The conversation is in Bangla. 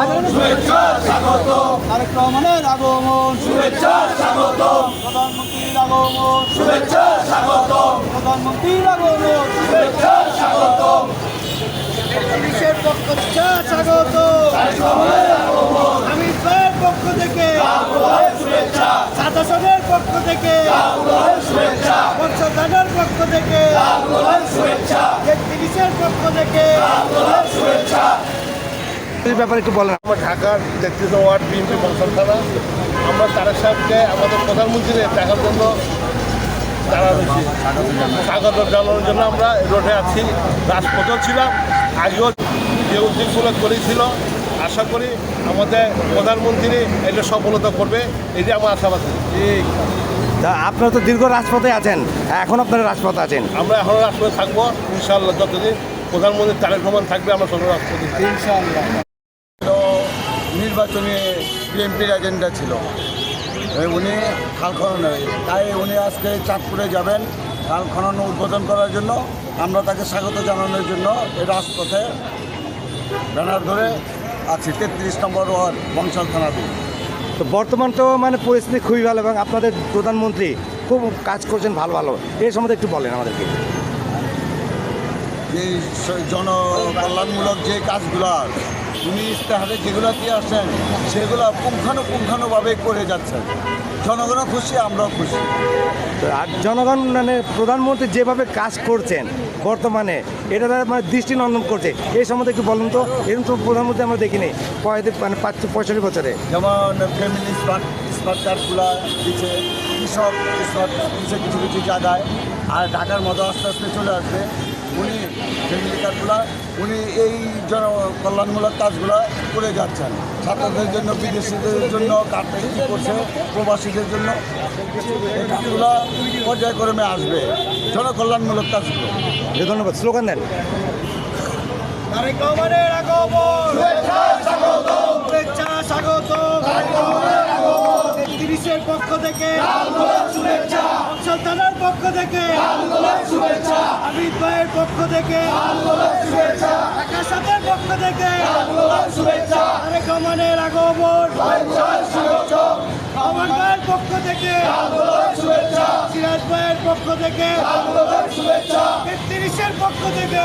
শুভেচ্ছা স্বাগত, তারেক রহমানের আগমন, শুভেচ্ছা স্বাগত, প্রধানমন্ত্রীর আগমন, শুভেচ্ছা স্বাগত, প্রধানমন্ত্রীর আগমন, শুভেচ্ছা স্বাগত, পুলিশের পক্ষ থেকে স্বাগত, তারেক রহমানের আগমন, আমির ভাইয়ের পক্ষ থেকে, আগ্রহের শুভেচ্ছা, সাদাসনের পক্ষ থেকে, আগ্রহের শুভেচ্ছা, বংশধানের পক্ষ থেকে, আগ্রহের শুভেচ্ছা, পুলিশের পক্ষ থেকে, আগ্রহের শুভেচ্ছা। এই ব্যাপারে একটু বলেন। আমরা ঢাকার ৩৩ ওয়ার্ড বিএনপি বংশাল থানা, আমরা তারেক সাহেবকে আমাদের প্রধানমন্ত্রীর দেখার জন্য দাঁড়া রয়েছি। স্বাগত জানানোর জন্য আমরা রোডে আছি, রাজপথেও ছিলাম, আগেও যে উদ্যোগগুলো করেছিল। আশা করি আমাদের প্রধানমন্ত্রী এটা সফলতা করবে, এটি আমার আশাবাদী। আপনারা তো দীর্ঘ রাজপথে আছেন, এখন আপনারা রাজপথে আছেন। আমরা এখনও রাজপথে থাকবো ইনশাআল্লাহ, যতদিন প্রধানমন্ত্রী তারেক রহমান থাকবে আমরা সব রাজপথে ইনশাআল্লাহ। নির্বাচনী বিএনপির এজেন্ডা ছিল, উনি খাল খননের, তাই উনি আজকে চাঁদপুরে যাবেন খাল খনন উদ্বোধন করার জন্য। আমরা তাকে স্বাগত জানানোর জন্য এই রাজপথে ব্যানার ধরে আছি ৩৩ নম্বর ওয়ার্ড বংশাল থানাতে। তো বর্তমান তো মানে পরিস্থিতি খুবই ভালো এবং আপনাদের প্রধানমন্ত্রী খুব কাজ করছেন ভালো ভালো, এই সম্বন্ধে একটু বলেন আমাদেরকে। যে জনকল্যাণমূলক যে কাজগুলো উনি ইস্তেহারে যেগুলো দিয়ে আসেন সেগুলো পুঙ্খানুপুঙ্খানুভাবে করে যাচ্ছেন। জনগণও খুশি, আমরাও খুশি। আর জনগণ মানে প্রধানমন্ত্রী যেভাবে কাজ করছেন বর্তমানে, এটা তারা মানে দৃষ্টিনন্দন করছে, এই সম্বন্ধে একটু বলুন তো। এরকম তো প্রধানমন্ত্রী আমরা দেখিনি মানে 65 বছরে। যেমন ফ্যামিলি স্মার্ট কার্ডগুলো দিচ্ছে, কৃষক স্মার্ট দিচ্ছে কিছু কিছু জায়গায়। আর ঢাকার মতো আস্তে আস্তে চলে আসবে। উনি ফ্যামিলি কার্ডগুলো উনি এই জনকল্যাণমূলক কাজগুলো করে যাচ্ছেন। ছাত্রদের জন্য, বিদেশিদের জন্য কার্ড বিক্রি করছে, প্রবাসীদের জন্য এই কাজগুলো পর্যায়ক্রমে আসবে, জনকল্যাণমূলক কাজগুলো। ধন্যবাদ। স্লোগান দেন। তারেক রহমানের আগমন, শুভেচ্ছা স্বাগত, শুভেচ্ছা স্বাগত, তারেক রহমানের আগমন, পুলিশের পক্ষ থেকে, আগ্রহের শুভেচ্ছা, বংশাল থানার পক্ষ থেকে, আগ্রহের শুভেচ্ছা, আমির ভাইয়ের পক্ষ থেকে, আগ্রহের শুভেচ্ছা, আকাশাতের পক্ষ থেকে, আগ্রহের শুভেচ্ছা, তারেক রহমানের আগমন, শুভেচ্ছা স্বাগত, আমার ভাইয়ের পক্ষ থেকে, আগ্রহের শুভেচ্ছা, সিরাজ ভাইয়ের পক্ষ থেকে, আগ্রহের শুভেচ্ছা, 33-এর পক্ষ থেকে,